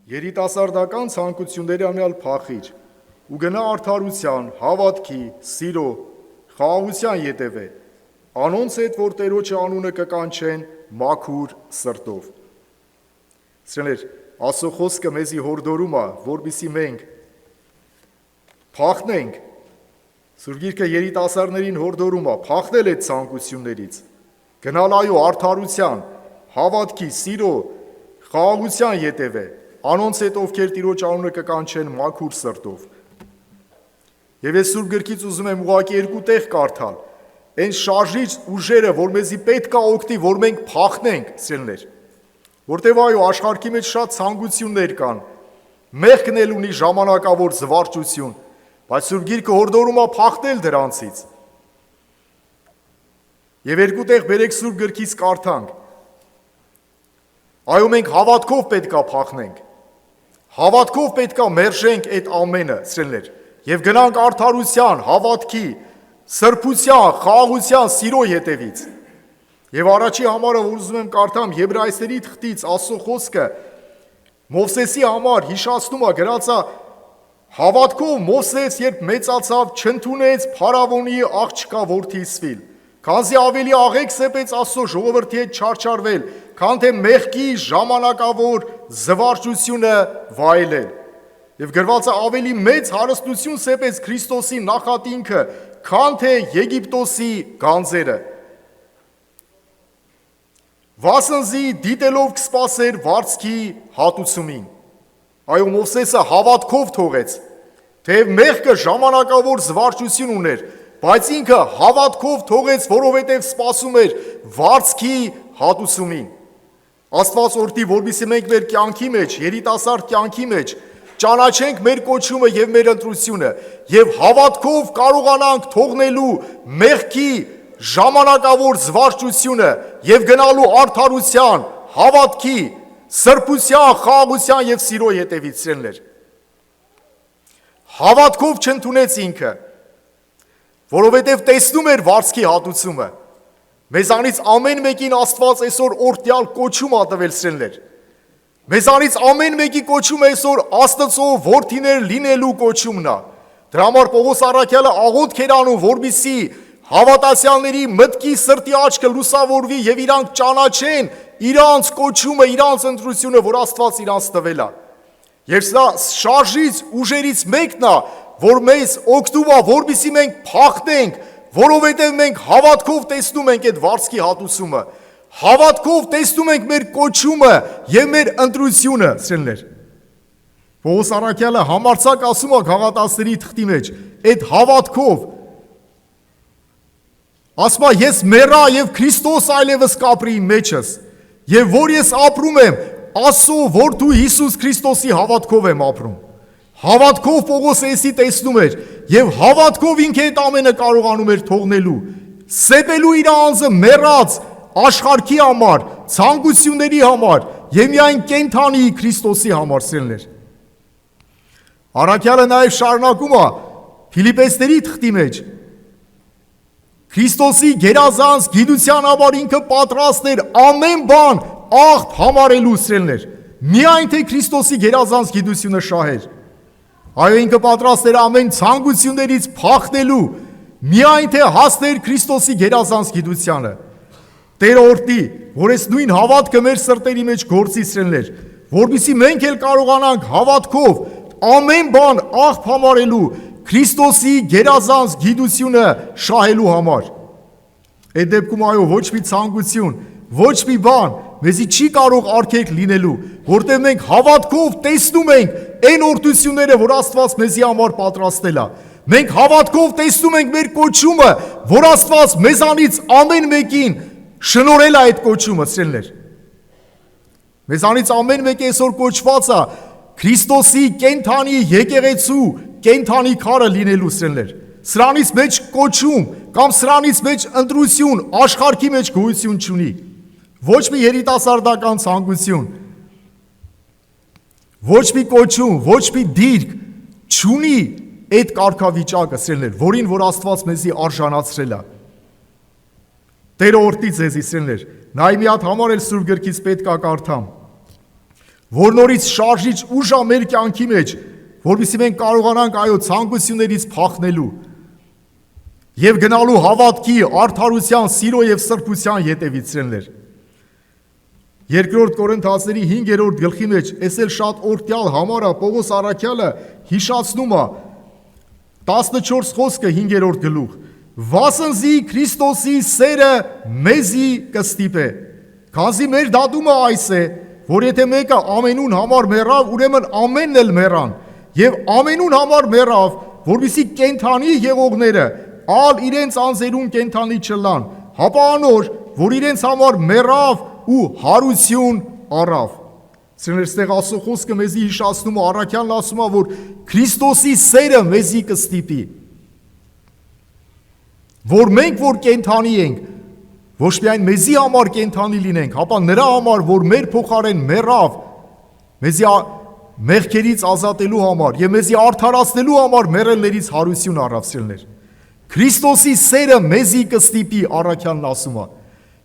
Երիտասարդական ցանկությունների անյալ փախիր ու գնա արդարության, հավատքի, սիրո, խաղաղության ետևե, անոնց հետ, որ Տերոջը անունը կկանչեն մաքուր սրտով։ Սրաներ, Աստծո խոսքը մեզի հորդորում է, որպեսզի մենք փախնենք։ Սուրբ Գիրքը երիտասարդներին հորդորում է փախնել այդ ցանկություններից, գնալ այո արդարության, հավատքի, սիրո, խաղաղության ետևե, անոնց հետ, ովքեր Տիրոջ անունը կկանչեն մաքուր սրտով։ Եվ ես Սուրբ Գրքից ուզում եմ ուղղակի երկու տեղ կարդալ, այն շարժիչ ուժերը, որ մեզի պետք է օգնի, որ մենք փախնենք, սիրելիներ, որտեղ այո աշխարհի մեջ շատ ցանկություններ կան, մեղքն էլ ունի ժամանակավոր զվարճություն, բայց Սուրբ Գիրքը հորդորում է փախնել դրանցից։ Եվ երկու տեղ բերեք Սուրբ Գրքից կարդանք։ Այո մենք հավատքով պետք է փախնենք, հավատքով պետք է մերժենք այդ ամենը, սիրելիներ, եւ գնանք արդարության, հավատքի, սրբության, խաղաղության, սիրո ետևից։ Եվ առաջի համարը, որ ուզում եմ կարդամ Եբրայեցիների թղթից Աստծո խոսքը Մովսեսի համար հիշացնում է, գրած է հավատքով Մովսես երբ մեծացավ, չընդունեց փարավոնի աղջկա որդի Իսվիլ, քանզի ավելի աղեկ սեպեց Աստծո ժողովրդի հետ չարչարվել, քան թե մեղքի ժամանակավոր զվարճությունը վայելել։ Եվ գրված է ավելի մեծ հարստություն սեպեց Քրիստոսի նախատինքը, քան թե Եգիպտոսի գանձերը։ Վասնզի դիտելով կսպասեր վարձքի հատուցումին։ Այո Մովսեսը հավատքով թողեց, թեև մեղքը ժամանակավոր զվարճություն ուներ, բայց ինքը հավատքով թողեց, որովհետև սպասում էր վարձքի հատուցումին։ Աստված օրհնի, որպեսզի մենք մեր կյանքի մեջ, երիտասարդ կյանքի մեջ ճանաչենք մեր կոչումը եւ մեր ընտրությունը եւ հավատքով կարողանանք թողնելու մեղքի ժամանակավոր զվարճությունը եւ գնալու արդարության, հավատքի, սրբության, խաղաղության եւ սիրո ետևից, սիրելիներ։ Հավատքով չընդունեց ինքը, որովհետև տեսնում էր վարձքի հատուցումը։ Մեզանից ամեն մեկին Աստված այսօր օրհնյալ կոչում ա տվել, սիրելիներ։ Մեզանից ամեն մեկի կոչումը այսօր Աստծո որդիներ լինելու կոչումն է։ Դրա համար Պողոս առաքյալը աղոթք էր անում, որպեսզի հավատացյալների մտքի սրտի աչքը լուսավորվի եւ իրանք ճանաչեն իրանց կոչումը, իրանց ընտրությունը, որ Աստված իրանց տվել է։ Եվ սա շարժից ուժերից մեկն է, որ մեզ օգնում է, որպեսզի մենք փախնենք, որովհետև մենք հավատքով տեսնում ենք այդ վարձքի հատուցումը, հավատքով տեսնում ենք մեր կոչումը եւ մեր ընտրությունը, սիրելիներ։ Պողոս առաքյալը համարձակ ասում է Գաղատացիների թղթի մեջ, այդ հավատքով ասում է ես մեռա եւ Քրիստոս այլևս կապրի իմ մեջս, եւ որ ես ապրում եմ Աստծո որդու Հիսուս Քրիստոսի հավատքով եմ ապրում։ Հավատքով Պողոս էսի տեսնում էր եւ հավատքով ինքը այդ ամենը կարողանում էր թողնելու, սեպելու իր անձը մեռած աշխարհի համար, ցանկությունների համար եւ միայն կենթանի Քրիստոսի համար, սիրելիներ։ Առաքյալը նաեւ շարունակում է Ֆիլիպպեսների թղթի մեջ Քրիստոսի գերազանց գիտության համար ինքը պատրաստ էր ամեն բան աղբ համարելու, սիրելիներ, միայն թե Քրիստոսի գերազանց գիտությունը շահեր։ Այո ինքը պատրաստ էր ամեն ցանկություններից փախնելու, միայն թե հասներ Քրիստոսի գերազանց գիտությանը։ Տերը օրհնի, որ այս նույն հավատքը մեր սրտերի մեջ գործի, սիրելիներ, որպեսզի մենք էլ կարողանանք հավատքով ամեն բան աղբ համարելու Քրիստոսի գերազանց գիտությունը շահելու համար։ Այդ դեպքում այո ոչ մի ցանկություն, ոչ մի բան մեզի չի կարող արգելք լինելու, որտեղ մենք հավատքով տեսնում ենք այն օրհնությունները, որ Աստված մեզի համար պատրաստել է։ Մենք հավատքով տեսնում ենք մեր կոչումը, որ Աստված մեզանից ամեն մեկին շնորհել է այդ կոչումը, սիրելիներ։ Մեզանից ամեն մեկը այսօր կոչված է Քրիստոսի կենթանի եկեղեցու կենթանի քարը լինելու, սիրելիներ։ Սրանից մեջ կոչում կամ սրանից մեջ ընտրություն աշխարհի մեջ գոյություն չունի։ Ոչ մի երիտասարդական ցանկություն, ոչ մի կոչում, ոչ մի դիրք չունի այդ կարգավիճակը, սիրելիներ, որին որ Աստված մեզի արժանացրել է։ Տերը օրհնի ձեզի, սիրելիներ։ Նայ մի հատ համար էլ Սուրբ Գրքից պետք է կարդամ։ որ նորից շարժիչ ուժ ա մեր կյանքի մեջ, որովհետև մենք կարողանանք այո ցանկություններից փախնելու եւ գնալու հավատքի, արդարության, սիրո եւ սրբության յետևից սիրելիներ։ Երկրորդ Կորինթացիների 5-րդ գլխի մեջ էս էլ շատ օրտյալ համար է, Պողոս առաքյալը հիշացնում է 14 խոսքը 5-րդ գլուխ։ Վասնզի Քրիստոսի սերը մեզի կստիպե։ Քանզի մեր դատումը այս է, որ եթե մեկը ամենուն համար մեռավ, ուրեմն ամենն էլ մեռան, եւ ամենուն համար մեռավ, որովհետեւ կենթանի եղողները ալ իրենց անձերուն կենթանի չլան, հապա անոր, որ իրենց համար մեռավ ու հարություն առավ։ Սրանց տեղ ասո խոսքը մեզի հիշացնում է, առաքյալն ասում է, որ Քրիստոսի սերը մեզի կստիպի, որ մենք որ կենթանի ենք, ոչ միայն մեզի համար կենթանի լինենք, հապա նրա համար, որ մեր փոխարեն մեռավ, մեզի մեղքերից ազատելու համար եւ մեզի արդարացնելու համար մեռելներից հարություն առավ սիրելիներ։ Քրիստոսի սերը մեզի կստիպի, առաքյալն ասում է։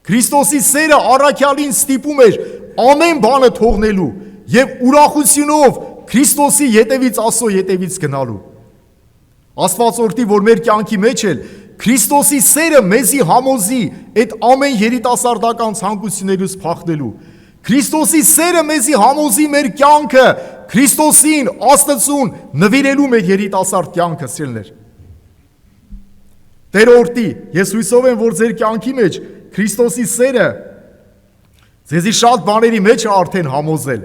Քրիստոսի սերը առաքյալին ստիպում էր ամեն բանը թողնելու եւ ուրախությունով Քրիստոսի յետևից ասո յետևից գնալու։ Աստվածորդի, որ մեր կյանքի մեջ էլ Քրիստոսի սերը մեզի համոզի այդ ամեն երիտասարդական ցանկություններից փախնելու։ Քրիստոսի սերը մեզի համոզի մեր կյանքը Քրիստոսին, Աստծուն նվիրելու մեր երիտասարդ կյանքը սիրելիներ։ Տեր օրհնի, ես հույսով եմ, որ ձեր կյանքի մեջ Քրիստոսի սերը ձեզի շատ բաների մեջ է արդեն համոզել։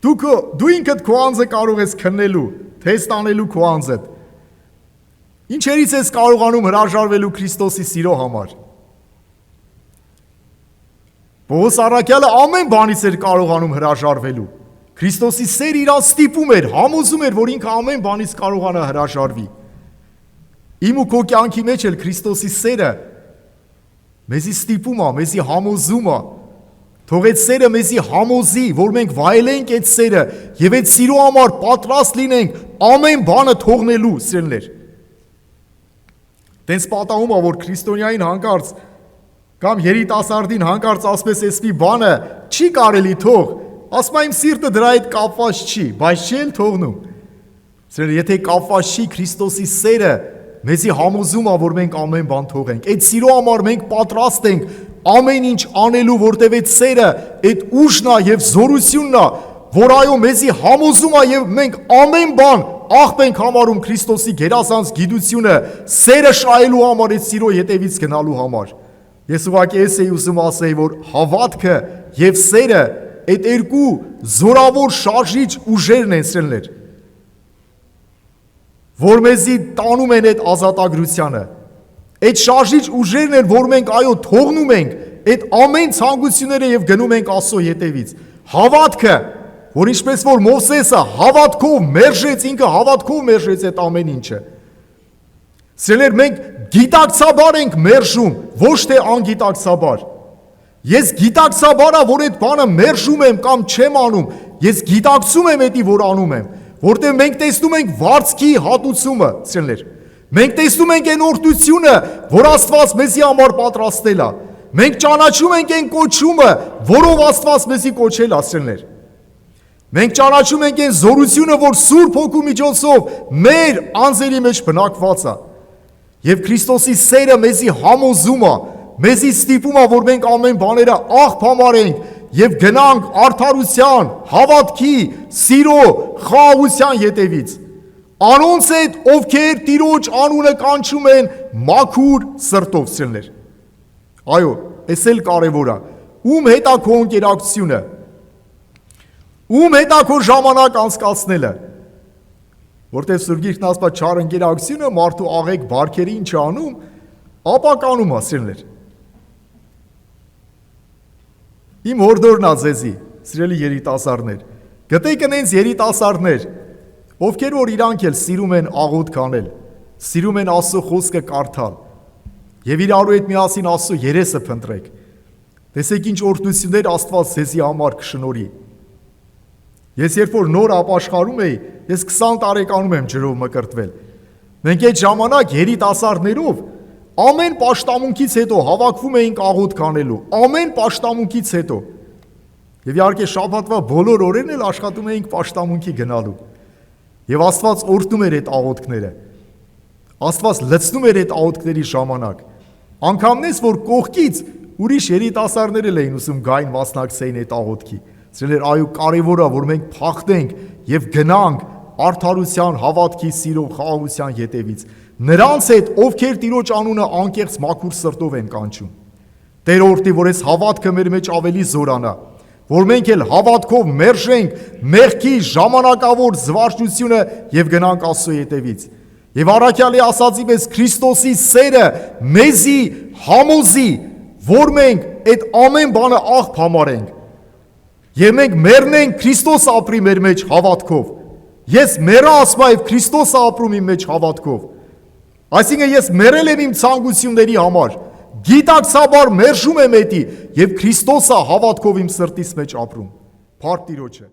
Դու ինքդ քո անձը կարող ես քննելու, թեստ անելու քո անձդ։ Ինչերից ես կարողանում հրաժարվելու Քրիստոսի սիրո համար։ Պողոս առաքյալը ամեն բանից էր կարողանում հրաժարվելու։ Քրիստոսի սերը իրան ստիպում էր, համոզում էր, որ ինքը ամեն բանից կարողանա հրաժարվի։ Իմ ու քո կյանքի մեջ էլ Քրիստոսի սերը մեզի ստիպում է, մեզի համոզում է։ Թող այդ սերը մեզի համոզի, որ մենք վայելենք այդ սերը եւ այդ սիրո համար պատրաստ լինենք ամեն բանը թողնելու, սիրելիներ։ Տենց պատահում է, որ քրիստոնյային հանկարծ կամ երիտասարդին հանկարծ ասպես էսպի բանը չի կարելի թող, ասում իմ սիրտը դրա հետ կապված չի, բայց չի էլ թողնում։ Սիրելիներ, եթե կապված չի Քրիստոսի սերը, մեզի համոզում է, որ մենք ամեն բան թողենք։ Այդ սիրո համար մենք պատրաստ ենք ամեն ինչ անելու, որտեղ այդ սերը, այդ ուժն է եւ զորությունն է, որ այո մեզի համոզում է եւ մենք ամեն բան աղբ ենք համարում Քրիստոսի գերազանց գիտությունը, սերը շահելու համար, այդ սիրո յետևից գնալու համար։ Ես ուղղակի ես էի ուզում ասեի, որ հավատքը եւ սերը այդ երկու զորավոր շարժիչ ուժերն են սրելներ, որ մեզի տանում են այդ ազատագրությանը։ Այդ շարժիչ ուժերն են, որ մենք այո թողնում ենք այդ ամեն ցանկությունները եւ գնում ենք Աստծո յետևից։ Հավատքը, որ ինչպես որ Մովսեսը հավատքով մերժեց, ինքը հավատքով մերժեց այդ ամեն ինչը։ Սիրելիներ, մենք գիտակցաբար ենք մերժում, ոչ թե անգիտակցաբար։ Ես գիտակցաբար որ այդ բանը մերժում եմ կամ չեմ անում, ես գիտակցում եմ էդի, որ անում եմ, որտեղ մենք տեսնում ենք վարձքի հատուցումը, սիրելիներ։ Մենք տեսնում ենք այն օրհնությունը, որ Աստված մեզի համար պատրաստել է։ Մենք ճանաչում ենք այն կոչումը, որով Աստված մեզի կոչել է, սիրելիներ։ Մենք ճանաչում ենք այն զորությունը, որ Սուրբ Հոգու միջոցով մեր անձերի մեջ բնակված է։ Եվ Քրիստոսի սերը մեզի համոզում է, մեզի ստիպում է, որ մենք ամեն բաները աղբ համարենք եւ գնանք արդարության, հավատքի, սիրո, խաղաղության յետևից։ Անոնց հետ, ովքեր Տիրոջ անունը կանչում են մաքուր սրտով, սիրելիներ։ Այո, էս էլ կարևոր է։ Ում հետ է քո ընկերակցությունը։ Ում հետ է քո ժամանակ անցկացնելը։ Որտեղ Սուրբ Գիրքն ասում է չար ընկերակցությունը մարդու աղեկ բարքերի ինչ անում, ապականում է, սիրելիներ։ Իմ հորդորն է ձեզի, սիրելի երիտասարդներ, գտեք ընենց երիտասարդներ, ովքեր որ իրանք էլ սիրում են աղոթք անել, սիրում են Աստծո խոսքը կարդալ, եւ իրարու հետ միասին Աստծո երեսը փնտրեք։ Տեսեք ինչ օրհնություններ Աստված ձեզի համար կշնորհի։ Ես երբ որ նոր ապաշխարում էի, ես 20 տարեկանում եմ ջրով մկրտվել։ Մենք այդ ժամանակ երիտասարդներով ամեն պաշտամունքից հետո հավաքվում էինք աղոթք անելու, ամեն պաշտամունքից հետո։ Եվ իհարկե շաբաթվա բոլոր օրերն էլ աշխատում էինք պաշտամունքի գնալու։ Եվ Աստված օրհնում էր այդ աղոթքները։ Աստված լցնում էր այդ աղոթքների ժամանակ։ Անգամնես որ կողքից ուրիշ երիտասարդներ էլ էին ուսում գային մասնակցեին այդ աղոթքի։ Ասել էր այո կարևոր է որ մենք փախտենք եւ գնանք արդարության, հավատքի, սիրո, խաղաղության ետևից։ Նրանց հետ ովքեր Տիրոջ անունը անկեղծ մաքուր սրտով են կանչում։ Տեր օրհնի, որ այս հավատքը մեր մեջ ավելի զորանա, որ մենք էլ հավատքով մերժենք մեղքի ժամանակավոր զվարճությունը եւ գնանք Աստծո ետևից։ Եվ առաքյալի ասացի պես Քրիստոսի սերը մեզի համոզի, որ մենք այդ ամեն բանը աղբ համարենք։ Եվ մենք մեռնենք Քրիստոս ապրի մեր մեջ հավատքով։ Ես մեռա ասում եմ Քրիստոսը ապրում իմ մեջ հավատքով։ Այսինքն ես մեռել եմ իմ ցանկությունների համար, գիտակցաբար մերժում եմ էդի եւ Քրիստոսը հավատքով իմ սրտիս մեջ ապրում։ Փառք Տիրոջը։